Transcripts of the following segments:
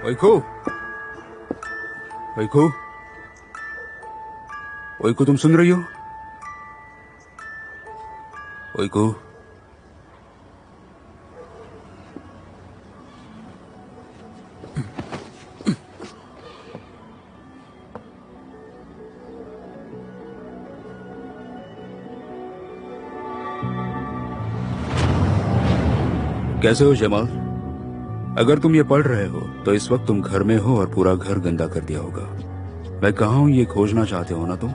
ओइको, ओइको, ओइको, तुम सुन रही हो? ओइको, कैसे हो जमाल? अगर तुम ये पढ़ रहे हो तो इस वक्त तुम घर में हो और पूरा घर गंदा कर दिया होगा। मैं कहाँ हूं ये खोजना चाहते हो ना तुम?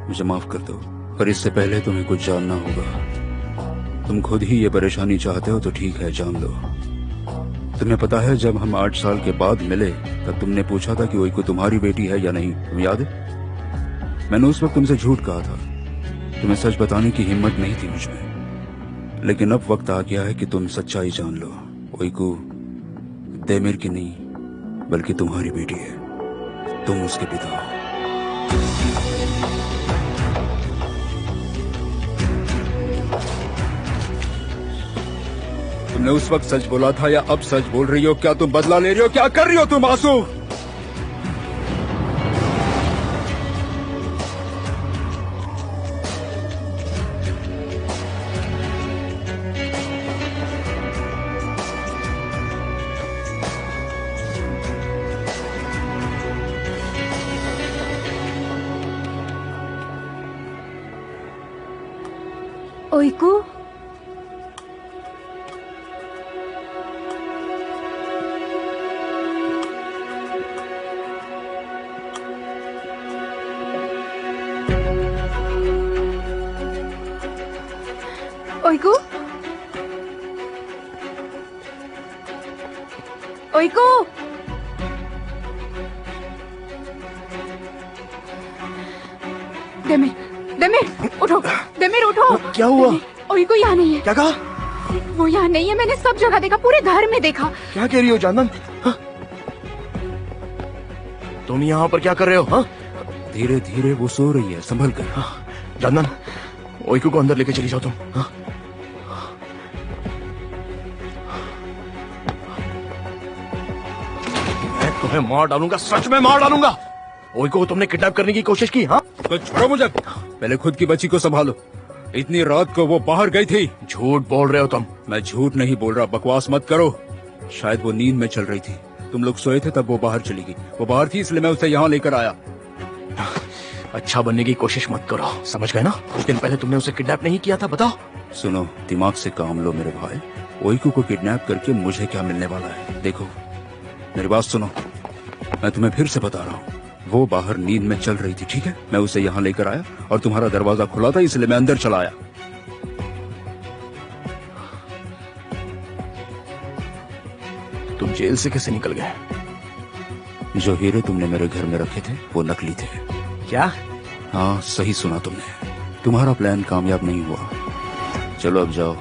मुझे माफ कर दो, पर इससे पहले तुम्हें कुछ जानना होगा। तुम खुद ही ये परेशानी चाहते हो तो ठीक है, जान लो। तुम्हें पता है जब हम 8 साल के बाद मिले तब तुमने पूछा था कि वही को तुम्हारी बेटी है या नहीं, तुम याद है? मैंने उस वक्त तुमसे झूठ कहा था। तुम्हें सच बताने की हिम्मत नहीं थी मुझ में, लेकिन अब वक्त आ गया है कि तुम सच्चाई जान लो। ओइको देमिर की नहीं बल्कि तुम्हारी बेटी है, तुम उसके पिता हो। तुमने उस वक्त सच बोला था या अब सच बोल रही हो? क्या तुम बदला ले रही हो? क्या कर रही हो तुम आंसू? ओइको, ओइको, ओइको, देमिर, देमिर, उठो, देमिर उठो। क्या हुआ? ओइको यहाँ नहीं है। क्या कहा? वो यहाँ नहीं है, मैंने सब जगह देखा, पूरे घर में देखा। क्या कह रही हो जानन? तुम यहाँ पर क्या कर रहे हो? हाँ? धीरे धीरे वो सो रही है, संभल कर। जानन, ओइको को अंदर लेके चली जाओ तुम। हाँ? मैं तुम्हें मार डालूंगा, सच में मार डालूंगा। ओइको को तुमने किडनैप करने की कोशिश की? हाँ? तो छोड़ो मुझे, पहले खुद की बच्ची को संभालो। इतनी रात को वो बाहर गई थी। झूठ बोल रहे हो तुम। मैं झूठ नहीं बोल रहा, बकवास मत करो। शायद वो नींद में चल रही थी, तुम लोग सोए थे तब वो बाहर चली गई। वो बाहर थी इसलिए मैं उसे यहाँ लेकर आया। अच्छा बनने की कोशिश मत करो, समझ गए ना? कुछ दिन पहले तुमने उसे किडनैप नहीं किया था, बताओ। सुनो, दिमाग से काम लो मेरे भाई। ओइको को किडनैप करके मुझे क्या मिलने वाला है? देखो मेरी बात सुनो, मैं तुम्हें फिर से बता रहा हूँ, वो बाहर नींद में चल रही थी, ठीक है? मैं उसे यहाँ लेकर आया और तुम्हारा दरवाजा खुला था इसलिए मैं अंदर चला आया। तुम जेल से कैसे निकल गए? जो हीरे तुमने मेरे घर में रखे थे वो नकली थे। क्या? हाँ सही सुना तुमने, तुम्हारा प्लान कामयाब नहीं हुआ। चलो अब जाओ,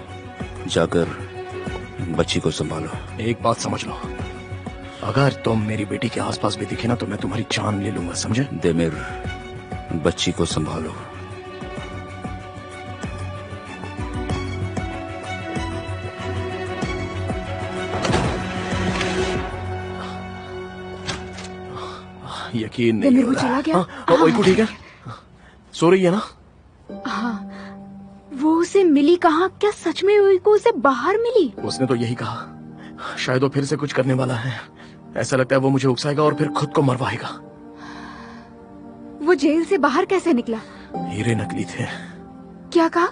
जाकर बच्ची को संभालो। एक बात समझ लो, अगर तुम मेरी बेटी के आसपास भी दिखे ना तो मैं तुम्हारी जान ले लूंगा, समझे? देमिर, बच्ची को संभालो। यकीन नहीं देमिर हो वो रहा। चला गया। हाँ, ओइको ठीक है? सो रही है ना? हाँ, वो उसे मिली कहाँ? क्या सच में ओइको उसे बाहर मिली? उसने तो यही कहा, शायद वो फिर से कुछ करने वाला है। ऐसा लगता है वो मुझे उकसाएगा और फिर खुद को मरवाएगा। वो जेल से बाहर कैसे निकला? हीरे नकली थे। क्या कहा?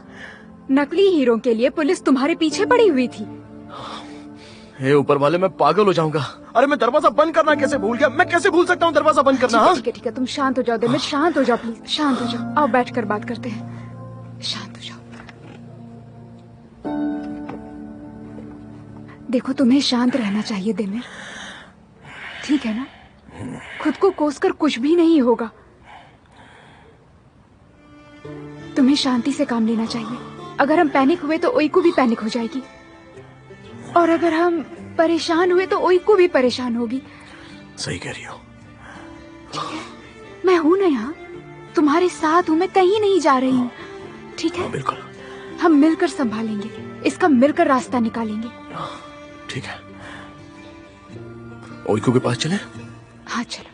नकली हीरों के लिए पुलिस तुम्हारे पीछे पड़ी हुई थी। हे ऊपर वाले, मैं पागल हो जाऊंगा। अरे मैं दरवाजा बंद करना कैसे भूल गया? मैं कैसे भूल सकता हूँ दरवाजा बंद करना? हाँ? ठीक है, तुम शांत हो जाओ देमिर, शांत हो जाओ प्लीज, शांत हो जाओ। आओ बैठकर बात करते हैं, शांत हो जाओ। देखो तुम्हें शांत रहना चाहिए देमिर, ठीक है ना? खुद को कोसकर कुछ भी नहीं होगा। तुम्हें शांति से काम लेना चाहिए। अगर हम पैनिक हुए तो ओइको भी पैनिक हो जाएगी, और अगर हम परेशान हुए तो ओइको भी परेशान होगी। सही कह रही हो। ठीक है, मैं हूं ना यहाँ, तुम्हारे साथ हूँ, मैं कहीं नहीं जा रही हूँ, ठीक है? बिल्कुल। हम मिलकर संभालेंगे, इसका मिलकर रास्ता निकालेंगे। ठीक है। ओइको के पास चले? हाँ चलो।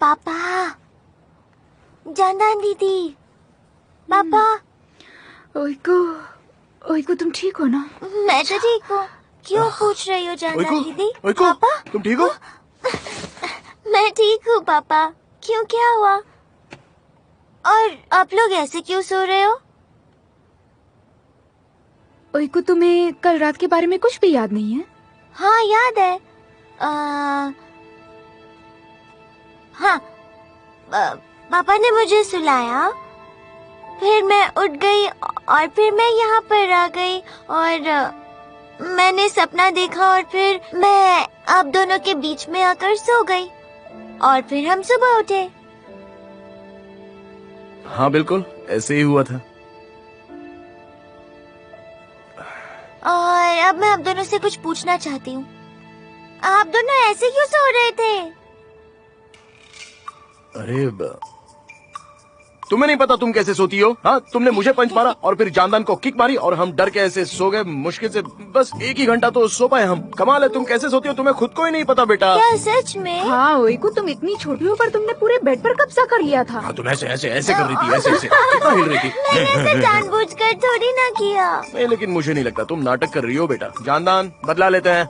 पापा, जानदान दीदी, पापा। ओइको, ओइको तुम ठीक हो ना? मैं तो ठीक हूँ। क्यों पूछ रही हो जानदान दीदी? ओइको, पापा, तुम ठीक हो? मैं ठीक हूँ पापा। क्यों, क्या हुआ? और आप लोग ऐसे क्यों सो रहे हो? ओइको तुम्हें कल रात के बारे में कुछ भी याद नहीं है? हाँ याद है। हाँ, पापा ने मुझे सुलाया, फिर मैं उठ गई और फिर मैं यहाँ पर आ गई और मैंने सपना देखा और फिर मैं आप दोनों के बीच में आकर सो गई और फिर हम सुबह उठे। हाँ बिल्कुल ऐसे ही हुआ था। और अब मैं आप दोनों से कुछ पूछना चाहती हूँ। आप दोनों ऐसे क्यों सो रहे थे? अरे तुम्हें नहीं पता तुम कैसे सोती हो? हाँ, तुमने मुझे पंच मारा और फिर जानदान को किक मारी और हम डर के ऐसे सो गए। मुश्किल से बस 1 ही घंटा तो सो पाए हम। कमाल है, तुम कैसे सोती हो तुम्हें खुद को ही नहीं पता बेटा। क्या सच में? हाँ ओइको, तुम इतनी छोटी हो पर तुमने पूरे बेड पर कब्जा कर लिया था। हाँ, तुम ऐसे ऐसे ऐसे कर रही थी, ऐसे ऐसे कितना हिल रही थी। मैंने ऐसा जानबूझकर थोड़ी ना किया। नहीं, लेकिन मुझे नहीं लगता तुम नाटक कर रही हो बेटा। जानदान बदला लेते हैं।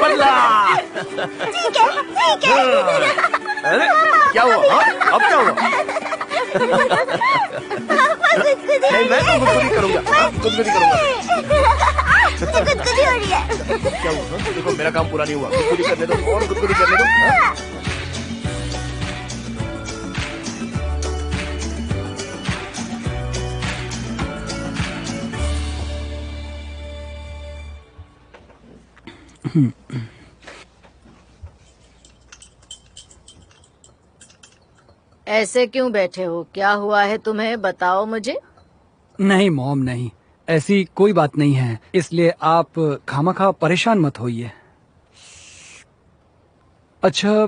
बदला। ठीक है। अरे क्या हुआ? हाँ? अब क्या हुआ? नहीं, मैं तो खुद ही करूँगा। खुद ही करूँगा। गुदगुदी हो रही है। क्या हुआ? देखो मेरा काम पूरा नहीं हुआ। खुद ही करने दो और खुद ही करने दो। हाँ? ऐसे क्यों बैठे हो? क्या हुआ है तुम्हें? बताओ मुझे। नहीं मॉम, नहीं, ऐसी कोई बात नहीं है, इसलिए आप खामखा परेशान मत होइए। अच्छा,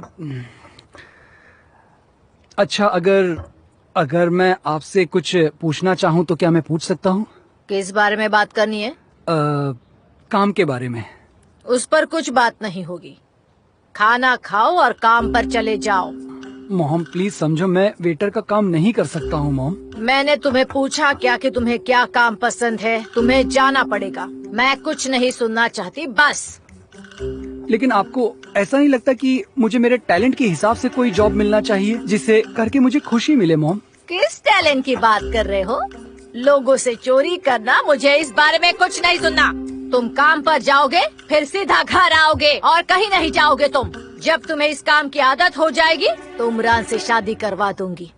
अगर मैं आपसे कुछ पूछना चाहूँ तो क्या मैं पूछ सकता हूँ? किस बारे में बात करनी है? काम के बारे में। उस पर कुछ बात नहीं होगी। खाना खाओ और काम पर चले जाओ। मॉम प्लीज समझो, मैं वेटर का काम नहीं कर सकता हूँ मॉम। मैंने तुम्हें पूछा क्या कि तुम्हें क्या काम पसंद है? तुम्हें जाना पड़ेगा। मैं कुछ नहीं सुनना चाहती, बस। लेकिन आपको ऐसा नहीं लगता कि मुझे मेरे टैलेंट के हिसाब से कोई जॉब मिलना चाहिए जिसे करके मुझे खुशी मिले मॉम? किस टैलेंट की बात कर रहे हो? लोगों से चोरी करना? मुझे इस बारे में कुछ नहीं सुनना। तुम काम पर जाओगे, फिर सीधा घर आओगे और कहीं नहीं जाओगे तुम। जब तुम्हें इस काम की आदत हो जाएगी तो उमरान से शादी करवा दूंगी।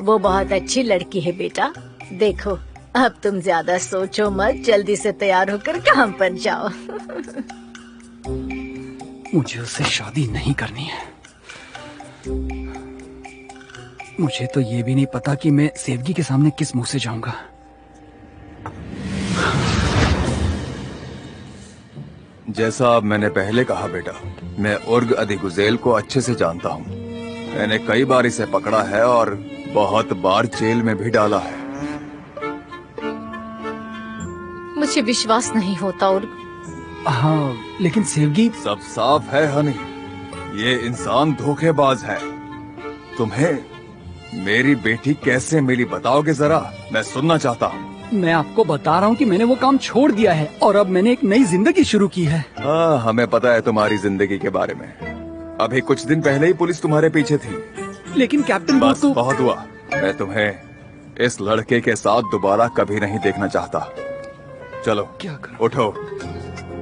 वो बहुत अच्छी लड़की है बेटा। देखो, अब तुम ज्यादा सोचो मत, जल्दी से तैयार होकर काम पर जाओ। मुझे उससे शादी नहीं करनी है। मुझे तो ये भी नहीं पता कि मैं सेवगी के सामने किस मुंह से जाऊंगा। जैसा अब मैंने पहले कहा बेटा, मैं उर्ग अधिगुज़ेल को अच्छे से जानता हूँ। मैंने कई बार इसे पकड़ा है और बहुत बार जेल में भी डाला है। मुझे विश्वास नहीं होता उर्ग। हाँ, लेकिन सेवगी। सब साफ है हनी, ये इंसान धोखेबाज है। तुम्हें मेरी बेटी कैसे मिली बताओगे जरा, मैं सुनना चाहता हूँ। मैं आपको बता रहा हूँ कि मैंने वो काम छोड़ दिया है और अब मैंने एक नई जिंदगी शुरू की है। हाँ, हमें पता है तुम्हारी जिंदगी के बारे में। अभी कुछ दिन पहले ही पुलिस तुम्हारे पीछे थी। लेकिन कैप्टन बस तो... बहुत हुआ। मैं तुम्हें इस लड़के के साथ दोबारा कभी नहीं देखना चाहता। चलो क्या करूं? उठो,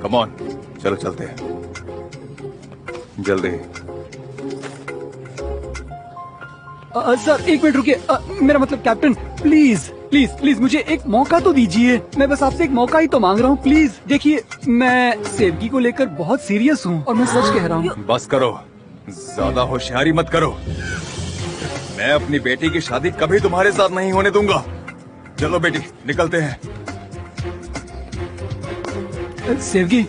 कम ऑन, चलो चलते हैं जल्दी। सर एक मिनट रुकिए। मेरा मतलब कैप्टन, प्लीज प्लीज प्लीज मुझे एक मौका तो दीजिए। मैं बस आपसे एक मौका ही तो मांग रहा हूँ, प्लीज। देखिए, मैं सेवगी को लेकर बहुत सीरियस हूँ और मैं सच कह रहा हूँ। बस करो, ज्यादा होशियारी मत करो। मैं अपनी बेटी की शादी कभी तुम्हारे साथ नहीं होने दूंगा। चलो बेटी, निकलते हैं। सेवगी,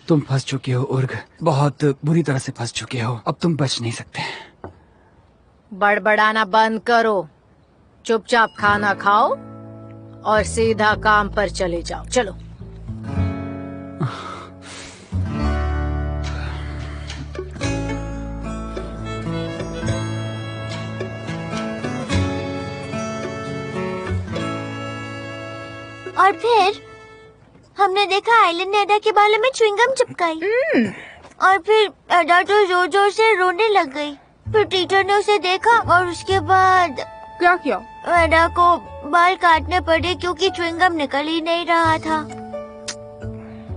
तुम फंस चुके हो उर्ग, बहुत बुरी तरह से फंस चुके हो। अब तुम बच नहीं सकते। बड़बड़ाना बंद करो, चुपचाप खाना खाओ और सीधा काम पर चले जाओ। चलो। और फिर हमने देखा आइलैंड ने अदा के बालों में च्युइंगम चिपकाई और फिर अदा तो जोर जोर से रोने लग गई। फिर टीचर ने उसे देखा और उसके बाद क्या किया? अदा को बाल काटने पड़े क्योंकि च्युइंगम निकल ही नहीं रहा था।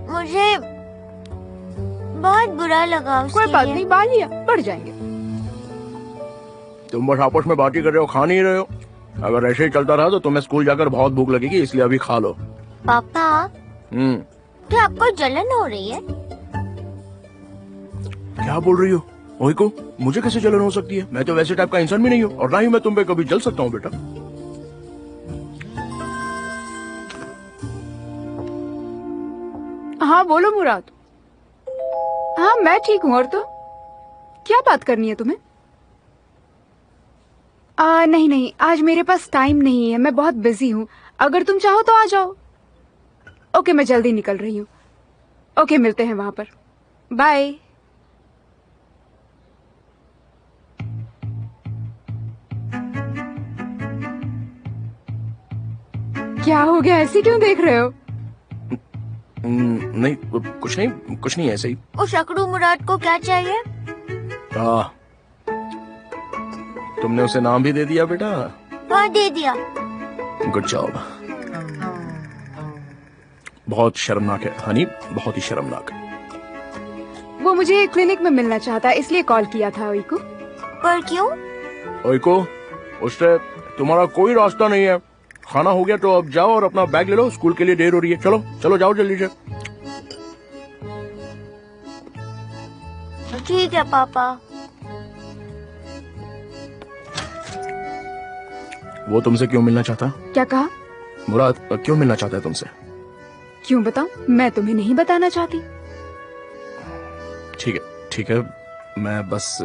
मुझे बहुत बुरा लगा उसके कोई बात लिए। नहीं, बाल लिया बढ़ जाएंगे। तुम बस आपस में बात ही कर रहे हो, खा नहीं रहे हो। अगर ऐसे ही चलता रहा तो तुम्हें स्कूल जाकर बहुत भूख लगेगी, इसलिए अभी खा लो। पापा, क्या आपको जलन हो रही है? क्या बोल रही हो ओइको? मुझे कैसे जलन हो सकती है? मैं तो वैसे टाइप का इंसान भी नहीं हूँ और ना ही मैं तुम पे कभी जल सकता हूँ बेटा। हाँ बोलो मुराद। हाँ मैं ठीक हूँ। और तो क्या बात करनी है तुम्हें? नहीं नहीं, आज मेरे पास टाइम नहीं है, मैं बहुत बिजी हूँ। अगर तुम चाहो तो आ जाओ। ओके, मैं जल्दी निकल रही हूँ। ओके, मिलते हैं वहां पर। बाय। क्या हो गया? ऐसे क्यों देख रहे हो? नहीं कुछ नहीं ऐसे ही। उस अकड़ू मुराद को क्या चाहिए? तुमने उसे नाम भी दे दिया बेटा। हाँ दे दिया। Good job. बहुत शर्मनाक है हनी, बहुत ही शर्मनाक। वो मुझे क्लिनिक में मिलना चाहता है, इसलिए कॉल किया था ओइको। पर क्यों? ओइको, उससे तुम्हारा कोई रास्ता नहीं है। खाना हो गया तो अब जाओ और अपना बैग ले लो, स्कूल के लिए देर हो रही है। चलो चलो जाओ जल्दी से। ठीक है पापा। वो तुमसे क्यों मिलना चाहता? क्या कहा? मुराद क्यों मिलना चाहता है तुमसे? क्यों बताऊं? मैं तुम्हें नहीं बताना चाहती। ठीक है, मैं बस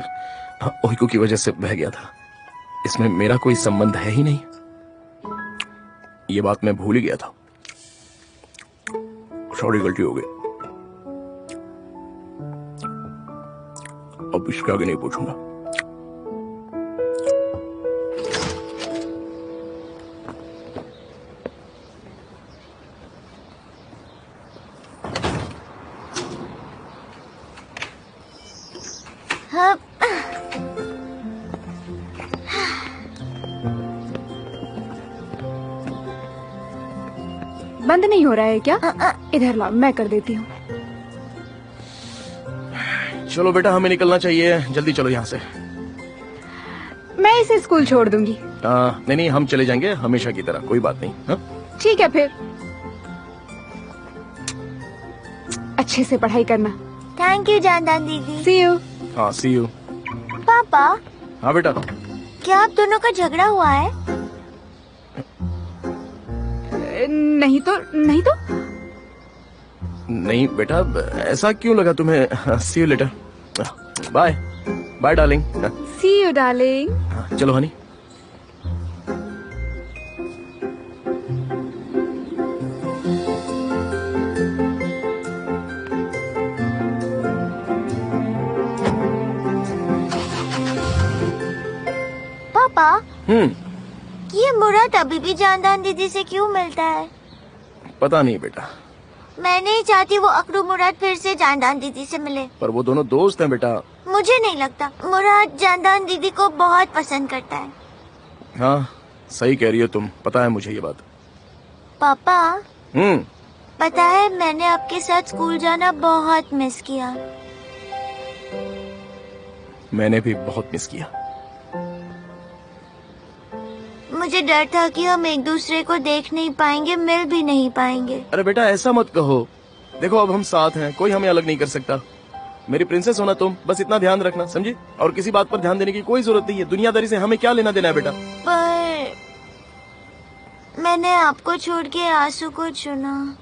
ओइको की वजह से बह गया था। इसमें मेरा कोई संबंध है ही नहीं। ये बात मैं भूल ही गया था। सॉरी, गलती हो गई। अब इसके आगे नहीं पूछूंगा। हाँ। बंद नहीं हो रहा है क्या? इधर लाओ, मैं कर देती हूँ। चलो बेटा, हमें निकलना चाहिए, जल्दी चलो यहाँ से। मैं इसे स्कूल छोड़ दूंगी। नहीं, हम चले जाएंगे हमेशा की तरह, कोई बात नहीं। हाँ? ठीक है फिर। अच्छे से पढ़ाई करना। थैंक यू जानदान दीदी। सी यू। हाँ, सी यू। पापा, हाँ बेटा। क्या आप दोनों का झगड़ा हुआ है? नहीं तो नहीं बेटा, ऐसा क्यों लगा तुम्हें? See you later. Bye bye darling. See you darling. चलो हनी। पापा, ये मुराद अभी भी जानदान दीदी से क्यों मिलता है? पता नहीं बेटा, मैं नहीं चाहती वो अकड़ू मुराद फिर से जानदान दीदी से मिले। पर वो दोनों दोस्त हैं बेटा। मुझे नहीं लगता। मुराद जानदान दीदी को बहुत पसंद करता है। हाँ सही कह रही हो तुम, पता है मुझे ये बात। पापा पता है मैंने आपके साथ स्कूल जाना बहुत मिस किया। मैंने भी बहुत मिस किया। मुझे डर था कि हम एक दूसरे को देख नहीं पाएंगे, मिल भी नहीं पाएंगे। अरे बेटा ऐसा मत कहो, देखो अब हम साथ हैं, कोई हमें अलग नहीं कर सकता। मेरी प्रिंसेस होना तुम, बस इतना ध्यान रखना, समझी? और किसी बात पर ध्यान देने की कोई जरूरत नहीं है, दुनियादारी से हमें क्या लेना देना है बेटा। पर मैंने आपको छोड़ के आंसू को चुना।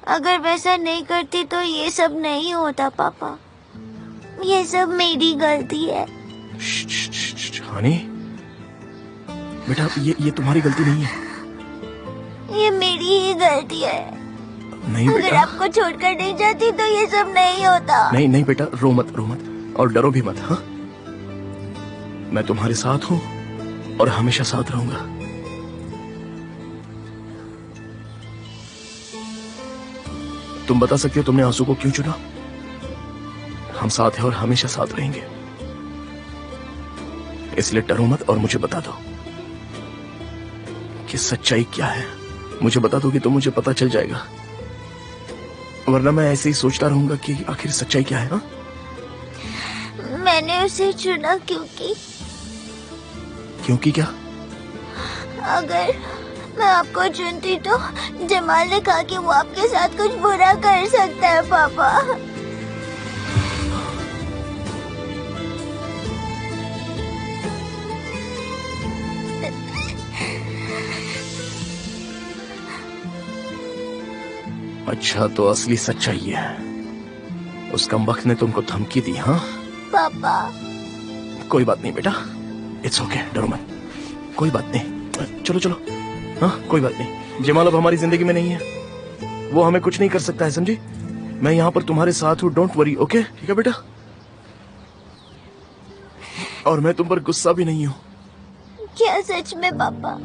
अगर वैसा नहीं करती तो ये सब नहीं होता पापा। ये सब मेरी गलती है। हनी बेटा ये तुम्हारी गलती नहीं है। ये मेरी ही गलती है। नहीं अगर बेटा, आपको छोड़कर नहीं जाती तो ये सब नहीं होता। नहीं नहीं बेटा, रो मत और डरो भी मत। हाँ मैं तुम्हारे साथ हूँ और हमेशा साथ रहूंगा। तुम बता सकते हो तुमने आंसू को क्यों चुना? हम साथ हैं और हमेशा साथ रहेंगे, इसलिए डरो मत और मुझे बता दो कि सच्चाई क्या है। मुझे बता दोगे तो मुझे पता चल जाएगा, वरना मैं ऐसे ही सोचता रहूंगा कि आखिर सच्चाई क्या है। हा? मैंने उसे चुना क्योंकि क्या? अगर मैं आपको चुनती तो जमाल ने कहा कि वो आपके साथ कुछ बुरा कर सकता है पापा। अच्छा तो असली सच्चाई ये है, उस कमबख्त ने तुमको धमकी दी? हाँ पापा कोई बात नहीं बेटा, इट्स ओके, डरो मत, कोई बात नहीं, चलो। हाँ कोई बात नहीं, जमाल अब हमारी जिंदगी में नहीं है, वो हमें कुछ नहीं कर सकता है, समझी? मैं यहाँ पर तुम्हारे साथ हूँ, डोंट वरी, ओके? ठीक है बेटा, और मैं तुम पर गुस्सा भी नहीं हूँ। क्या सच में पापा?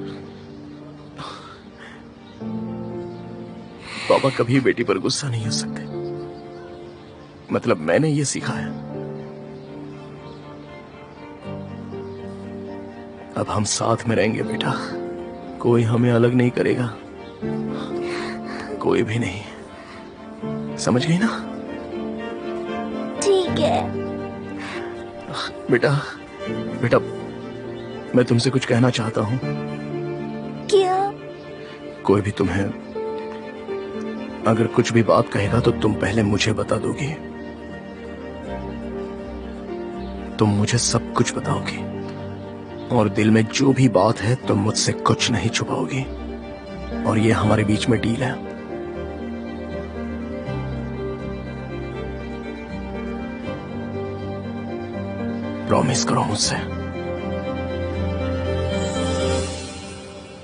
पापा कभी बेटी पर गुस्सा नहीं हो सकते, मतलब मैंने ये सीखा है। अब हम साथ में रहेंगे बेटा, कोई हमें अलग नहीं करेगा, कोई भी नहीं, समझ गई ना? ठीक है बेटा मैं तुमसे कुछ कहना चाहता हूँ। क्या? कोई भी तुम्हें अगर कुछ भी बात कहेगा तो तुम पहले मुझे बता दोगी, तुम मुझे सब कुछ बताओगी, और दिल में जो भी बात है तुम मुझसे कुछ नहीं छुपाओगी, और ये हमारे बीच में डील है। प्रॉमिस करो मुझसे।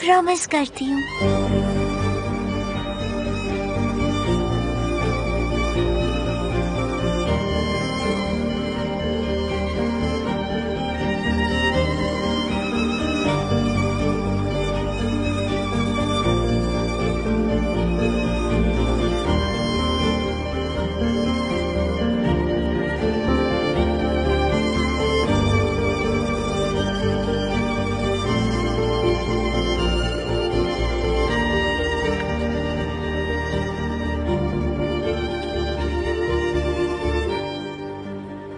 प्रॉमिस करती हूँ।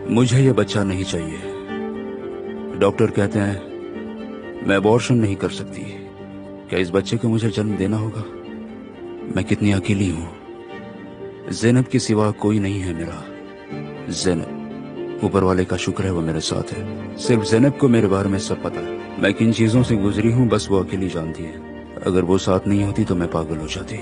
मुझे ये बच्चा नहीं चाहिए। डॉक्टर कहते हैं मैं अबॉर्शन नहीं कर सकती। क्या इस बच्चे को मुझे जन्म देना होगा? मैं कितनी अकेली हूँ। ज़ैनब के सिवा कोई नहीं है मेरा। ज़ैनब, ऊपर वाले का शुक्र है वो मेरे साथ है। सिर्फ ज़ैनब को मेरे बारे में सब पता है। मैं किन चीजों से गुजरी हूँ बस वो अकेली जानती है। अगर वो साथ नहीं होती तो मैं पागल हो जाती।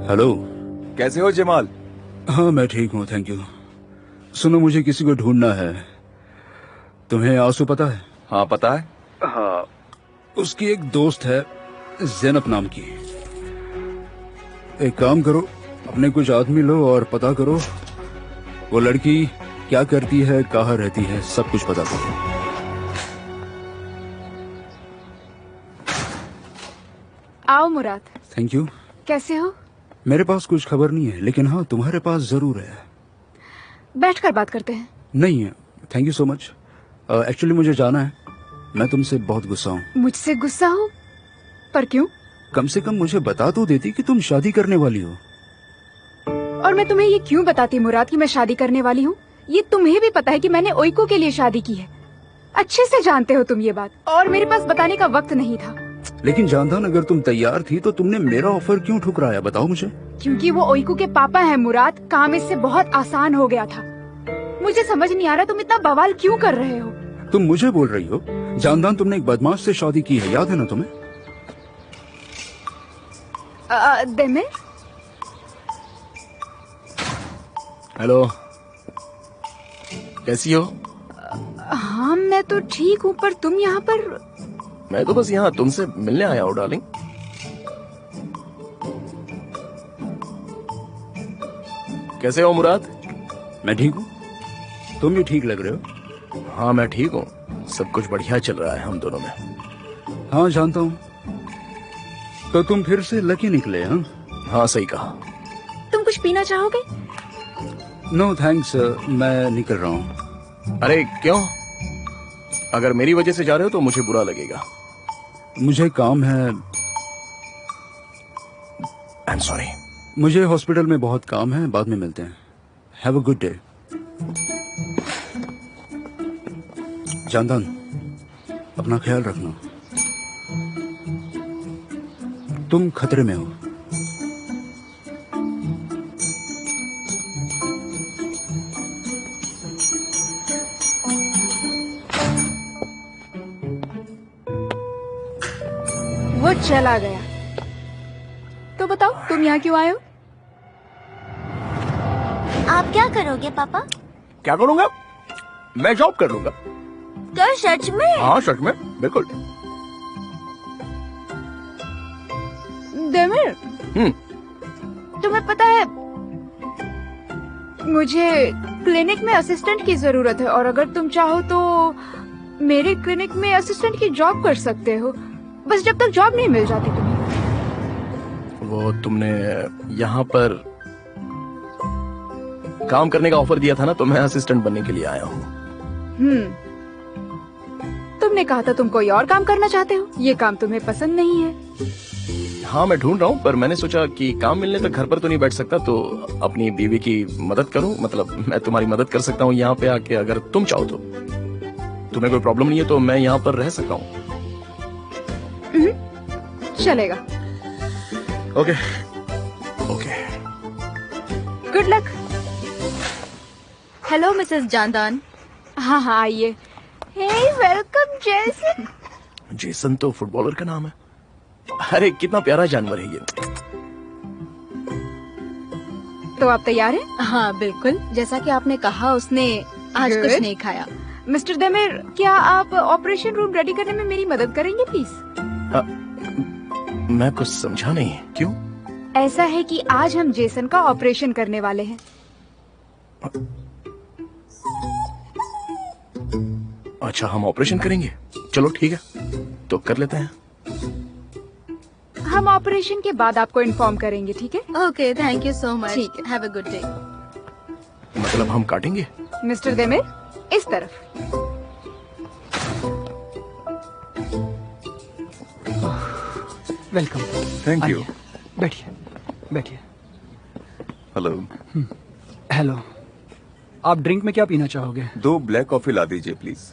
हेलो, कैसे हो जमाल? हाँ मैं ठीक हूँ, थैंक यू। सुनो, मुझे किसी को ढूंढना है। तुम्हें आंसू पता है? हाँ पता है। हाँ, उसकी एक दोस्त है ज़ैनब नाम की। एक काम करो, अपने कुछ आदमी लो और पता करो वो लड़की क्या करती है, कहाँ रहती है, सब कुछ पता करो। आओ मुराद। Thank you. कैसे हो? मेरे पास कुछ खबर नहीं है, लेकिन हाँ तुम्हारे पास जरूर है। बैठकर बात करते हैं। नहीं है, thank you so much. Actually मुझे जाना है। मैं तुमसे बहुत गुस्सा हूँ। मुझसे गुस्सा हो? पर क्यों? कम से कम मुझे बता तो देती कि तुम शादी करने वाली हो। और मैं तुम्हें ये क्यों बताती मुराद कि मैं शादी करने वाली हूँ? ये तुम्हें भी पता है कि मैंने ओइको के लिए शादी की है। अच्छे से जानते हो तुम ये बात, और मेरे पास बताने का वक्त नहीं था। लेकिन जानदान, अगर तुम तैयार थी तो तुमने मेरा ऑफर क्यों ठुकराया, बताओ मुझे। क्योंकि वो ओइको के पापा है मुराद। काम इससे बहुत आसान हो गया था। मुझे समझ नहीं आ रहा तुम इतना बवाल क्यों कर रहे हो। तुम मुझे बोल रही हो? जानदान, तुमने एक बदमाश से शादी की है, याद है ना तुम्हें? देमिर? हेलो, कैसी हो? हाँ मैं तो ठीक हूँ, पर तुम यहाँ पर? मैं तो बस यहाँ तुमसे मिलने आया हूँ डार्लिंग। कैसे हो मुराद? मैं ठीक हूँ, तुम भी ठीक लग रहे हो। हाँ मैं ठीक हूँ, सब कुछ बढ़िया चल रहा है हम दोनों में। हाँ जानता हूँ। तो तुम फिर से लकी निकले? हाँ सही कहा। तुम कुछ पीना चाहोगे? नो थैंक्स, मैं निकल रहा हूँ। अरे क्यों? अगर मेरी वजह से जा रहे हो तो मुझे बुरा लगेगा। मुझे काम है। I am sorry. मुझे हॉस्पिटल में बहुत काम है, बाद में मिलते हैं। Have a good day. जानदान, अपना ख्याल रखना, तुम खतरे में हो। वो चला गया। तो बताओ तुम यहाँ क्यों आए हो? आप क्या करोगे पापा? क्या करूंगा? मैं जॉब कर लूंगा। क्या सच में? हाँ सच में, बिल्कुल। देमिर, तुम्हें पता है मुझे क्लिनिक में असिस्टेंट की जरूरत है, और अगर तुम चाहो तो मेरे क्लिनिक में असिस्टेंट की जॉब कर सकते हो, बस जब तक जॉब नहीं मिल जाती तुम्हें। वो तुमने यहाँ पर काम करने का ऑफर दिया था ना, तो मैं असिस्टेंट बनने के लिए आया हूँ। तुमने कहा था तुम कोई और काम करना चाहते हो, ये काम तुम्हें पसंद नहीं है। हाँ मैं ढूंढ रहा हूँ, पर मैंने सोचा कि काम मिलने तक घर पर तो नहीं बैठ सकता, तो अपनी बीवी की मदद करूँ। मतलब मैं तुम्हारी मदद कर सकता हूँ यहाँ पे आके, अगर तुम चाहो तो। तुम्हें कोई प्रॉब्लम नहीं है तो मैं यहाँ पर रह सकता हूँ। चलेगा। Okay okay. Good luck. Hello Mrs जानदान। हाँ हाँ आइए। Hey welcome Jason. जेसन तो फुटबॉलर का नाम है। अरे कितना प्यारा जानवर है ये। तो आप तैयार हैं? हाँ बिल्कुल, जैसा कि आपने कहा उसने आज Good. कुछ नहीं खाया। मिस्टर देमिर, क्या आप ऑपरेशन रूम रेडी करने में मेरी मदद करेंगे प्लीज? मैं कुछ समझा नहीं, क्यों? ऐसा है कि आज हम जेसन का ऑपरेशन करने वाले हैं। अच्छा हम ऑपरेशन करेंगे, चलो ठीक है, तो कर लेते हैं। हम ऑपरेशन के बाद आपको इन्फॉर्म करेंगे, ठीक है? Okay, thank you so much. ठीक है। Have a good day. मतलब हम काटेंगे? मिस्टर देमिर, इस तरफ। वेलकम। Thank you. बैठिए बैठिए। हेलो। हेलो, आप ड्रिंक में क्या पीना चाहोगे? 2 ब्लैक कॉफी ला दीजिए प्लीज।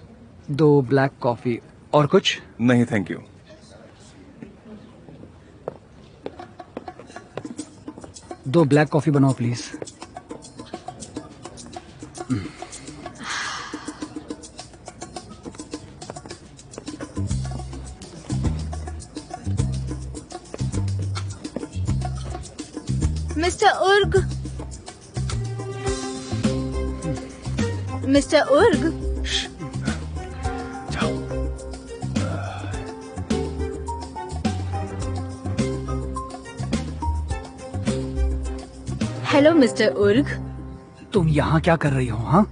2 ब्लैक कॉफी और कुछ? नहीं थैंक यू। 2 ब्लैक कॉफी बनाओ प्लीज। मिस्टर उर्ग, मिस्टर उर्ग, जाओ। हेलो मिस्टर उर्ग। तुम यहाँ क्या कर रही हो? हाँ,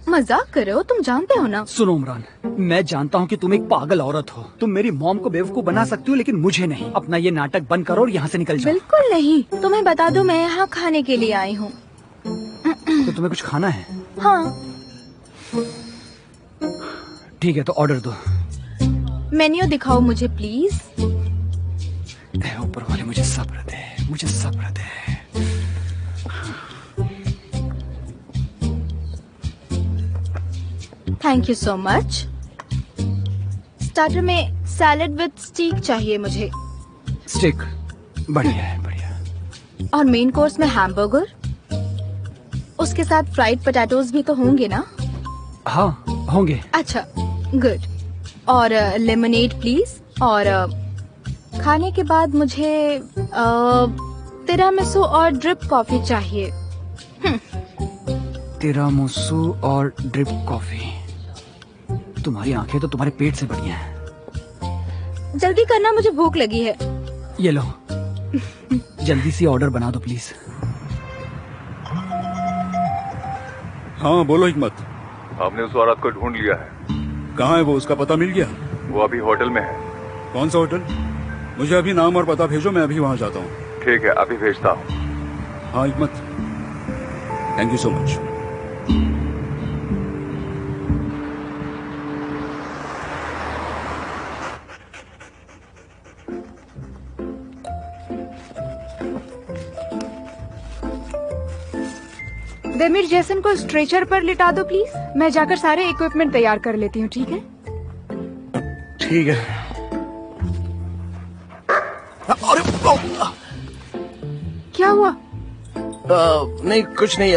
मजाक कर रहे हो? तुम जानते हो ना। सुनो उमरान, मैं जानता हूँ कि तुम एक पागल औरत हो। तुम मेरी मॉम को बेवकूफ बना सकती हो, लेकिन मुझे नहीं। अपना ये नाटक बंद करो और यहाँ से निकल जाओ। बिल्कुल नहीं। तुम्हें बता दो, मैं यहाँ खाने के लिए आई हूँ। तो तुम्हें कुछ खाना है? हाँ, ठीक है, तो ऑर्डर दो। मेन्यू दिखाओ मुझे प्लीज। ऐ ऊपर वाले, मुझे सब्र दे, मुझे सब्र दे। Thank you so much. Starter में सैलेड विद स्टीक चाहिए मुझे, स्टिक, बढ़िया है, बढ़िया। और मेन कोर्स में हैमबर्गर। उसके साथ फ्राइड पोटैटोज भी तो होंगे ना? हाँ, होंगे। अच्छा, गुड। और लेमनेड प्लीज। और खाने के बाद मुझे तिरामिसू और ड्रिप कॉफी चाहिए। तिरामिसू और ड्रिप कॉफी। तुम्हारी आंखें तो तुम्हारे पेट से बढ़िया हैं। जल्दी करना, मुझे भूख लगी है। ये लो, जल्दी से ऑर्डर बना दो प्लीज। हाँ बोलो हिकमत, हमने उस औरत को ढूंढ लिया है। कहाँ है वो? उसका पता मिल गया? वो अभी होटल में है। कौन सा होटल? मुझे अभी नाम और पता भेजो, मैं अभी वहाँ जाता हूँ। ठीक है, अभी भेजता हूँ। हाँ हिकमत, थैंक यू सो मच। देमिर, जैसन को स्ट्रेचर पर लिटा दो प्लीज। मैं जाकर सारे इक्विपमेंट तैयार कर लेती हूँ, ठीक है? ठीक है। अरे क्या हुआ? नहीं, कुछ नहीं।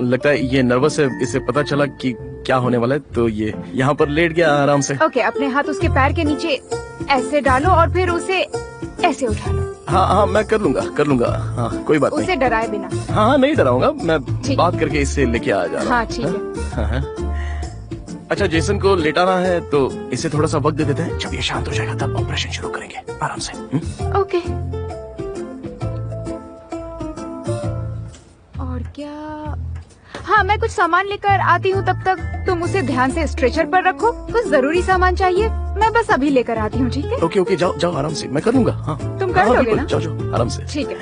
लगता है ये नर्वस है, इसे पता चला कि क्या होने वाला है, तो ये यहाँ पर लेट गया आराम से। ओके, अपने हाथ उसके पैर के नीचे ऐसे डालो और फिर उसे ऐसे उठा लो। हाँ हाँ, मैं कर लूंगा। हाँ, कोई बात नहीं। उसे डराए बिना। हाँ हाँ, नहीं डराऊंगा मैं। ठीक। बात करके इससे लेके आ जा रहा हाँ ठीक है। हाँ, हाँ। अच्छा, जेसन को लेटाना है तो इसे थोड़ा सा वक्त दे देते हैं। जब ये शांत हो जाएगा तब ऑपरेशन शुरू करेंगे आराम से। ओके। और क्या? हाँ, मैं कुछ सामान लेकर आती हूँ, तब तक तुम उसे ध्यान से स्ट्रेचर पर रखो। कुछ जरूरी सामान चाहिए, मैं बस अभी लेकर आती हूँ, ठीक है? ओके, जाओ आराम से, मैं कर लूंगा। हाँ, तुम कर हाँ, लोगे बिल्कुल, ना? जाओ आराम से। ठीक है।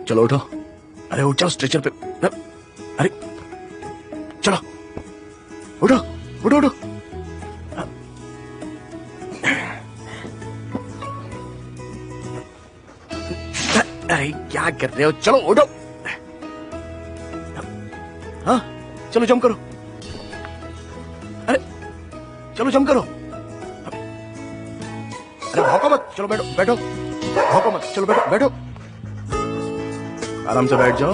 चलो उठो। अरे उठ जाओ स्ट्रेचर पे। अरे चलो, उठो। अरे क्या कर रहे हो? चलो उठो। हाँ, चलो जंप करो। अरे चलो जंप करो। अरे भौंको मत, चलो बैठो। भौंको मत, चलो बैठो। आराम से बैठ जाओ।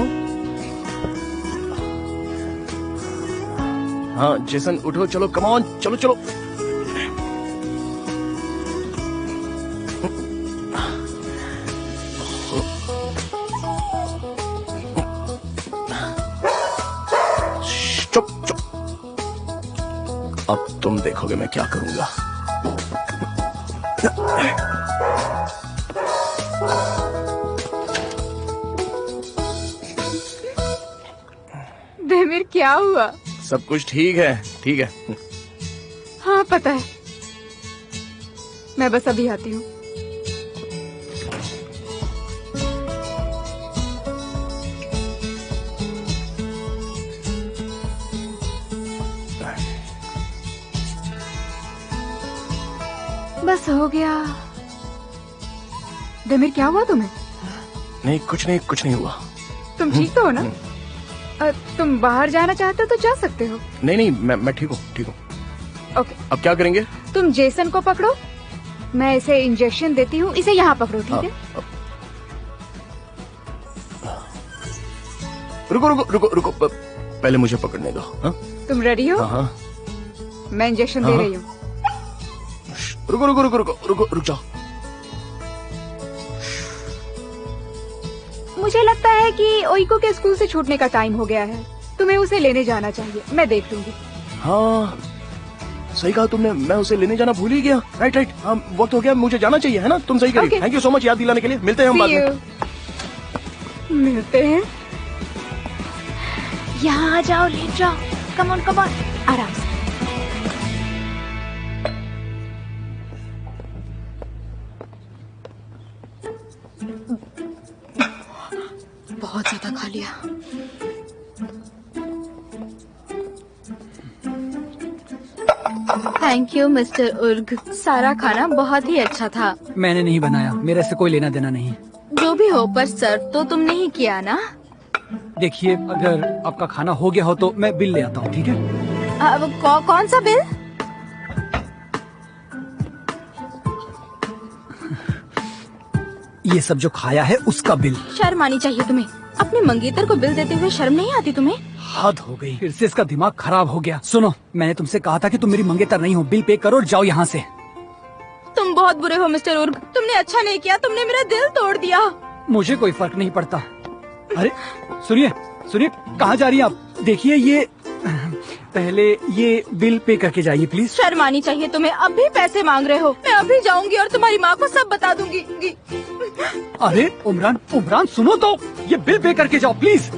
हाँ जेसन, उठो, चलो, कम ऑन, चलो। चुप। अब तुम देखोगे मैं क्या करूंगा। देमिर, क्या हुआ? सब कुछ ठीक है। हाँ पता है, मैं बस अभी आती हूँ। बस हो गया। देमिर, क्या हुआ तुम्हें? नहीं, कुछ नहीं हुआ। तुम ठीक तो हो ना? तुम बाहर जाना चाहते हो तो जा सकते हो। नहीं, मैं ठीक हूँ। ओके, अब क्या करेंगे? तुम जेसन को पकड़ो, मैं इसे इंजेक्शन देती हूँ। इसे यहाँ पकड़ो, ठीक है? रुको, पहले मुझे पकड़ने दो। हाँ? तुम रेडी हो? हाँ। मैं इंजेक्शन दे रही हूँ। रुक जाओ। मुझे लगता है कि ओइको के स्कूल से छूटने का टाइम हो गया है। तुम्हें उसे लेने जाना चाहिए, मैं देख लूंगी। हाँ सही कहा तुमने, मैं उसे लेने जाना भूल ही गया। राइट राइट, हाँ वक्त हो गया, मुझे जाना चाहिए, है ना? तुम सही करी। Okay. Thank you so much याद दिलाने के लिए। मिलते हैं हम बाद See में। you. मिलते हैं। यहाँ आ जाओ, लेट जाओ। कम ऑन आराम से। बहुत ज्यादा खा लिया। थैंक यू मिस्टर उर्ग, सारा खाना बहुत ही अच्छा था। मैंने नहीं बनाया, मेरे से कोई लेना देना नहीं। जो भी हो, पर सर्व तो तुमने ही किया ना। देखिए, अगर आपका खाना हो गया हो तो मैं बिल ले आता हूँ, ठीक है? कौन सा बिल? ये सब जो खाया है उसका बिल। शर्म आनी चाहिए तुम्हें। अपने मंगेतर को बिल देते हुए शर्म नहीं आती तुम्हें? हद हो गई, फिर से इसका दिमाग खराब हो गया। सुनो, मैंने तुमसे कहा था कि तुम मेरी मंगेतर नहीं हो। बिल पे करो और जाओ यहाँ से। तुम बहुत बुरे हो मिस्टर उर्ग, तुमने अच्छा नहीं किया, तुमने मेरा दिल तोड़ दिया। मुझे कोई फर्क नहीं पड़ता। अरे सुनिए सुनिए, कहाँ जा रही हैं आप? देखिए ये पहले ये बिल पे करके जाइए प्लीज। शर्म आनी चाहिए तुम्हें, अब भी पैसे मांग रहे हो। मैं अभी जाऊंगी और तुम्हारी माँ को सब बता दूंगी। अरे उमरान उमरान सुनो तो, ये बिल पे करके जाओ प्लीज।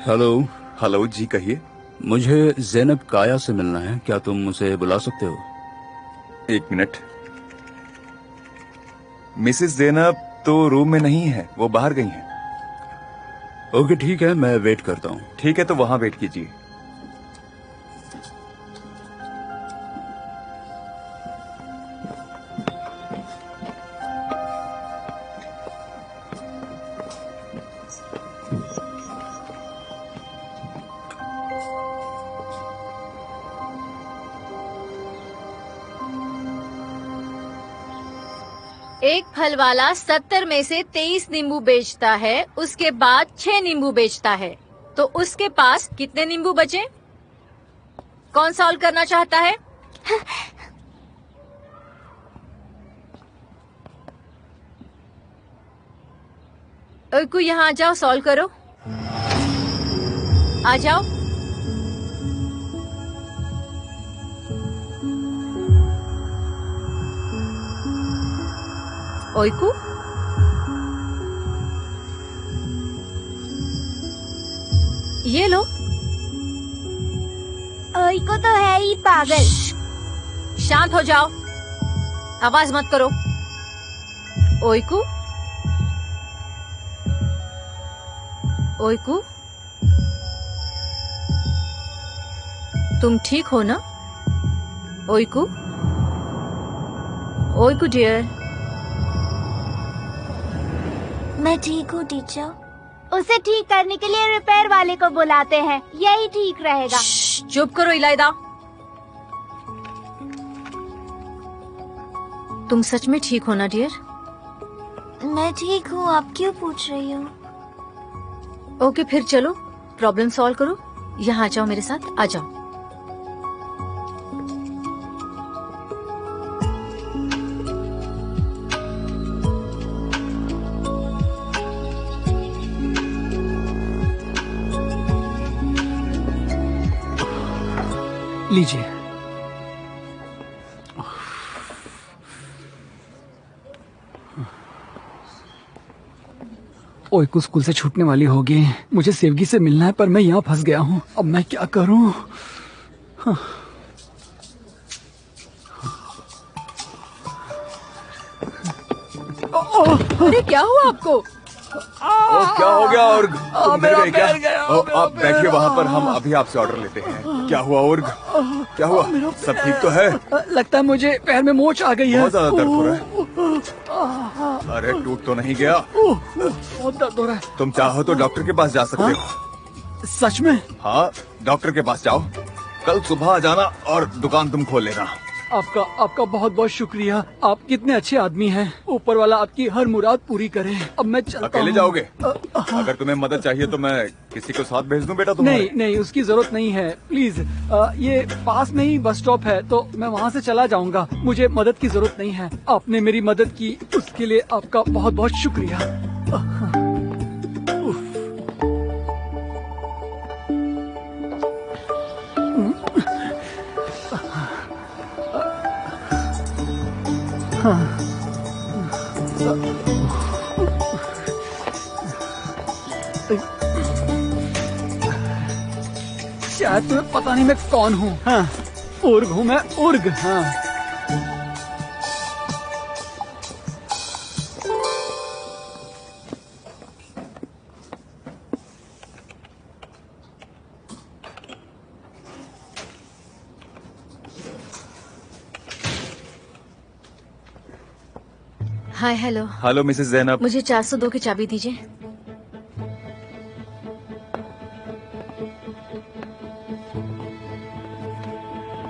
हेलो। हेलो जी, कहिए। मुझे ज़ैनब काया से मिलना है, क्या तुम उसे बुला सकते हो? एक मिनट। मिसेस ज़ैनब तो रूम में नहीं है, वो बाहर गई हैं। ओके ठीक है, मैं वेट करता हूँ। ठीक है, तो वहाँ वेट कीजिए। एक फल वाला 70 में से 23 नींबू बेचता है, उसके बाद 6 नींबू बेचता है, तो उसके पास कितने नींबू बचे? कौन सॉल्व करना चाहता है? ओइकू यहाँ आ जाओ, सॉल्व करो। आ जाओ। ओइकू, ये लो। ओइको तो है ही पागल। शांत हो जाओ, आवाज मत करो। ओइकू, ओइकू, तुम ठीक हो ना? ओइकू, ओइकू डियर। मैं ठीक हूँ टीचर। उसे ठीक करने के लिए रिपेयर वाले को बुलाते हैं, यही ठीक रहेगा। चुप करो इलाइदा। तुम सच में ठीक हो ना डियर? मैं ठीक हूँ, आप क्यों पूछ रही हो? ओके फिर चलो प्रॉब्लम सॉल्व करो। यहाँ आ जाओ, मेरे साथ आ जाओ। लीजिए। ओइकू स्कूल से छूटने वाली होगी। मुझे सेवगी से मिलना है, पर मैं यहाँ फंस गया हूँ। अब मैं क्या करूँ? हाँ। अरे क्या हुआ आपको? क्या हो गया उर्ग? तुम गिर गए क्या? आप बैठिए वहाँ पर, हम मेरा। अभी आपसे ऑर्डर लेते हैं। क्या हुआ उर्ग? क्या हुआ? सब ठीक तो है? लगता है मुझे पैर में मोच आ गई है। बहुत ज्यादा दर्द हो रहा है। अरे टूट तो नहीं गया? बहुत दर्द हो रहा है। तुम चाहो तो डॉक्टर के पास जा सकते हो। सच में? हाँ, डॉक्टर के पास जाओ। कल सुबह आ जाना और दुकान तुम खोल लेना। आपका बहुत बहुत शुक्रिया। आप कितने अच्छे आदमी हैं। ऊपर वाला आपकी हर मुराद पूरी करे। अब मैं चलता अकेले हूँ। जाओगे? अगर तुम्हें मदद चाहिए तो मैं किसी को साथ भेज दूं बेटा तुम्हारे? नहीं, उसकी जरूरत नहीं है। प्लीज, ये पास में ही बस स्टॉप है तो मैं वहाँ से चला जाऊंगा। मुझे मदद की जरूरत नहीं है। आपने मेरी मदद की, उसके लिए आपका बहुत बहुत शुक्रिया। शायद तुम्हें पता नहीं मैं कौन हूँ। हाँ, उर्ग हूँ मैं, उर्ग। हाँ, hi hello. Hello Mrs Zainab. मुझे 402 की चाबी दीजिए।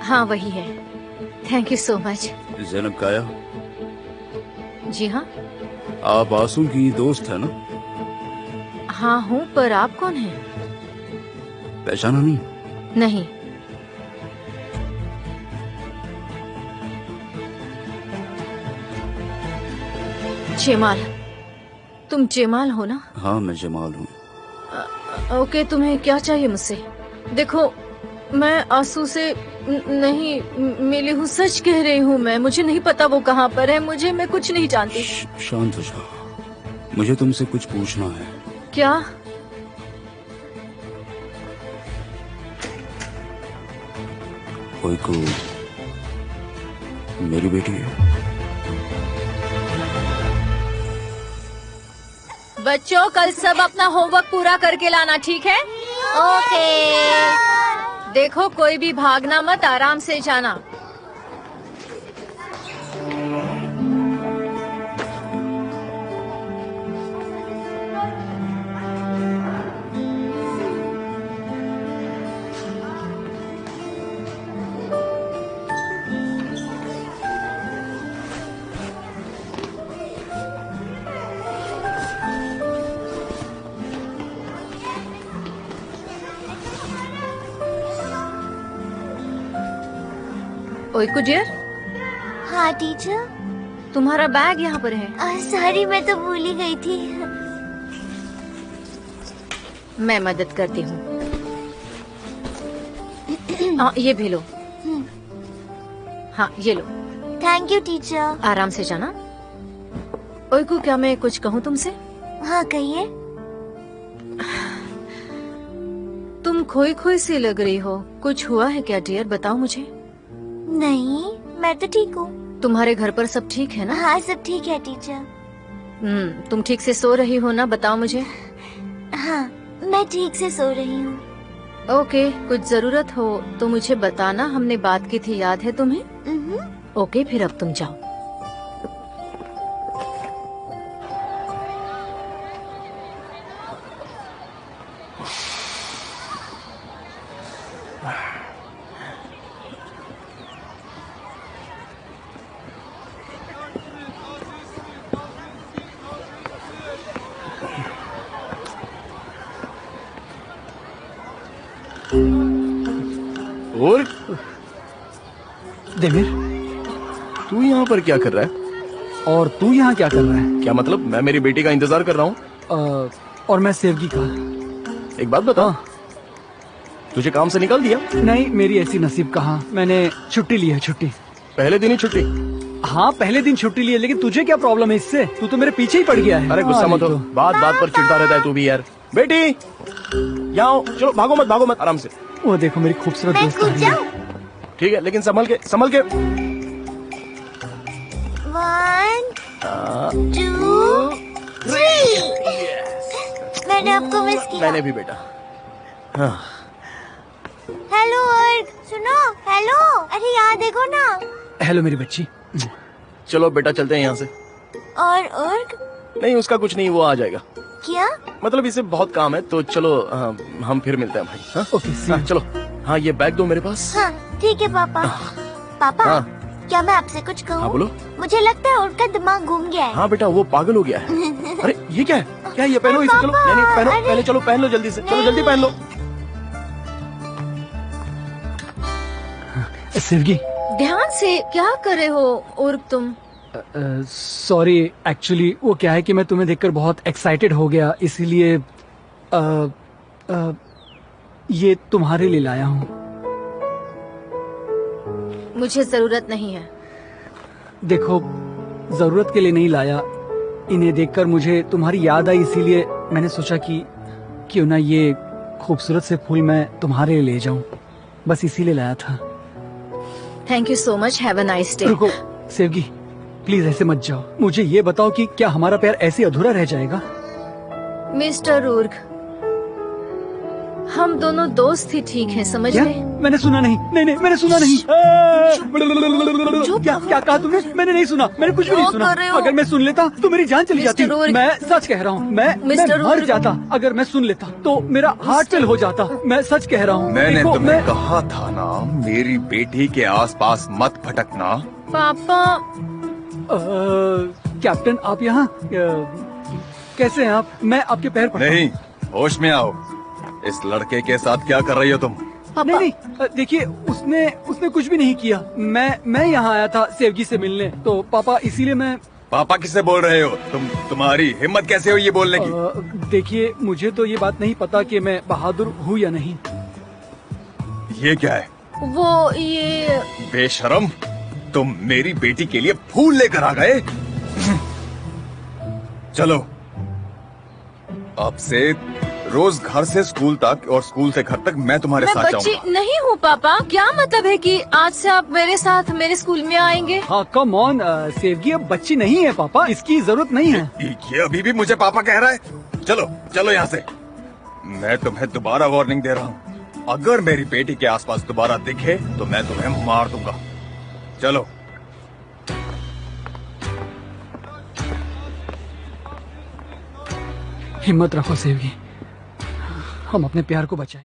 हाँ वही है। Thank you so much. Zainab काया, जी हाँ। आप आसू की दोस्त है ना? हाँ हूँ, पर आप कौन हैं? पहचाना नहीं? नहीं। जमाल, तुम जमाल हो ना? हाँ मैं जमाल हूँ। ओके, तुम्हें क्या चाहिए मुझसे? देखो, मैं आंसू से नहीं मिली हूँ, सच कह रही हूँ मैं। मुझे नहीं पता वो कहाँ पर है। मैं कुछ नहीं जानती। शांत हो जाओ, मुझे तुमसे कुछ पूछना है। क्या? कोई को मेरी बेटी है। बच्चों, कल सब अपना होमवर्क पूरा करके लाना, ठीक है? ओके। देखो, कोई भी भागना मत, आराम से जाना। ओइको डियर, हाँ टीचर। तुम्हारा बैग यहाँ पर है। सॉरी, मैं तो भूल ही गई थी। मैं मदद करती हूँ। ये भी लो। हाँ ये लो। Thank you teacher. आराम से जाना। ओइको, क्या मैं कुछ कहूँ तुमसे? हाँ कहिए। तुम खोई खोई सी लग रही हो। कुछ हुआ है क्या डियर? बताओ मुझे। नहीं, मैं तो ठीक हूँ। तुम्हारे घर पर सब ठीक है ना? हाँ सब ठीक है टीचर। तुम ठीक से सो रही हो ना? बताओ मुझे। हाँ, मैं ठीक से सो रही हूँ। ओके, कुछ जरूरत हो तो मुझे बताना। हमने बात की थी, याद है तुम्हें? ओके, फिर अब तुम जाओ। और देमिर, तू यहाँ पर क्या कर रहा है? और तू यहाँ क्या कर रहा है? क्या मतलब? मैं मेरी बेटी का इंतजार कर रहा हूँ। और मैं सेवगी का। एक बात बता, तुझे काम से निकाल दिया? नहीं, मेरी ऐसी नसीब कहाँ। मैंने छुट्टी ली है। छुट्टी पहले दिन ही छुट्टी? हाँ, पहले दिन छुट्टी ली है, लेकिन तुझे क्या प्रॉब्लम है इससे? तू तो मेरे पीछे ही पड़ गया है। अरे गुस्सा मत हो, तो। बात बात पर चिढ़ता रहता है तू भी यार। बेटी यहाँ आओ, चलो भागो मत, आराम से। वो देखो मेरी खूबसूरत मैं दोस्त आ कूद रही है। जाऊँ? ठीक है, लेकिन संभल के। 1 2 3। मैंने आपको मिस किया। मैंने भी बेटा। हाँ। हेलो अर्ग, सुनो। हेलो, अरे यहाँ देखो ना। हेलो मेरी बच्ची। चलो बेटा, चलते हैं यहाँ से। और उर्ग? नहीं, उसका कुछ नहीं, वो आ जाएगा। क्या? मतलब इसे बहुत काम है, तो चलो हम फिर मिलते हैं भाई। हाँ? Okay, see you. हाँ, चलो। हाँ, ये बैग दो मेरे पास। हाँ ठीक है पापा। पापा हाँ। क्या मैं आपसे कुछ कहूँ? हाँ, बोलो। मुझे लगता है उर्ग का दिमाग घूम गया है। हाँ बेटा, वो पागल हो गया है। अरे ये क्या है? क्या है ये? पहनो इसे, चलो। पापा, नहीं पहनो, अरे। पहले चलो पहन लो जल्दी से, चलो नहीं। जल्दी पहन लो। सेवगी, ध्यान से क्या कर रहे हो उर्ग तुम? सॉरी, एक्चुअली वो क्या है कि मैं तुम्हें देखकर बहुत एक्साइटेड हो गया, इसीलिए ये तुम्हारे लिए लाया हूँ। मुझे जरूरत नहीं है। देखो, जरूरत के लिए नहीं लाया, इन्हें देखकर मुझे तुम्हारी याद आई, इसीलिए मैंने सोचा कि क्यों ना ये खूबसूरत से फूल मैं तुम्हारे लिए ले जाऊं, बस इसीलिए लाया था। Thank you so much, have a nice day. रुको सेवगी, प्लीज ऐसे मत जाओ। मुझे ये बताओ कि क्या हमारा प्यार ऐसे अधूरा रह जाएगा? मिस्टर उर्ग, हम दोनों दोस्त ही ठीक हैं, समझ क्या? गए? मैंने सुना नहीं, नहीं मैंने सुना नहीं। क्या कहा तुमने? मैंने नहीं सुना, मैंने कुछ भी नहीं क्या सुना। कर रहे हो? अगर मैं सुन लेता तो मेरी जान चली जाती। मिस्टर उर्ग। मैं सच कह रहा हूँ, मैं मिस्टर मर उर्ग। जाता अगर मैं सुन लेता, तो मेरा हार्ट फेल हो जाता। मैं सच कह रहा हूँ। मैंने देखो, तुम्हें कहा था ना, मेरी बेटी के आसपास मत भटकना। पापा, कैप्टन आप यहाँ कैसे हैं आप? मैं आपके पैर पड़ता हूँ। नहीं, होश में आओ। इस लड़के के साथ क्या कर रही हो तुम? नहीं नहीं, देखिए उसने कुछ भी नहीं किया। मैं यहाँ आया था सेवगी से मिलने, तो पापा इसीलिए मैं। पापा किससे बोल रहे हो? तुम्हारी हिम्मत कैसे हुई ये बोलने की? देखिए, मुझे तो ये बात नहीं पता कि मैं बहादुर हूँ या नहीं। ये क्या है? वो ये बेशरम, तुम मेरी बेटी के लिए फूल लेकर आ गए। चलो, अब से रोज घर से स्कूल तक और स्कूल से घर तक मैं तुम्हारे मैं साथ बच्ची जाऊंगा। नहीं हूँ पापा। क्या मतलब है कि आज से आप मेरे साथ मेरे स्कूल में आएंगे? हाँ कम ऑन सेवगी, अब बच्ची नहीं है पापा, इसकी जरूरत नहीं है। ये अभी भी मुझे पापा कह रहा है? चलो चलो यहाँ से। मैं तुम्हें दोबारा वार्निंग दे रहा हूँ, अगर मेरी बेटी के आसपास दोबारा दिखे तो मैं तुम्हें मार दूंगा। चलो। हिम्मत रखो सेवगी, हम अपने प्यार को बचाएं।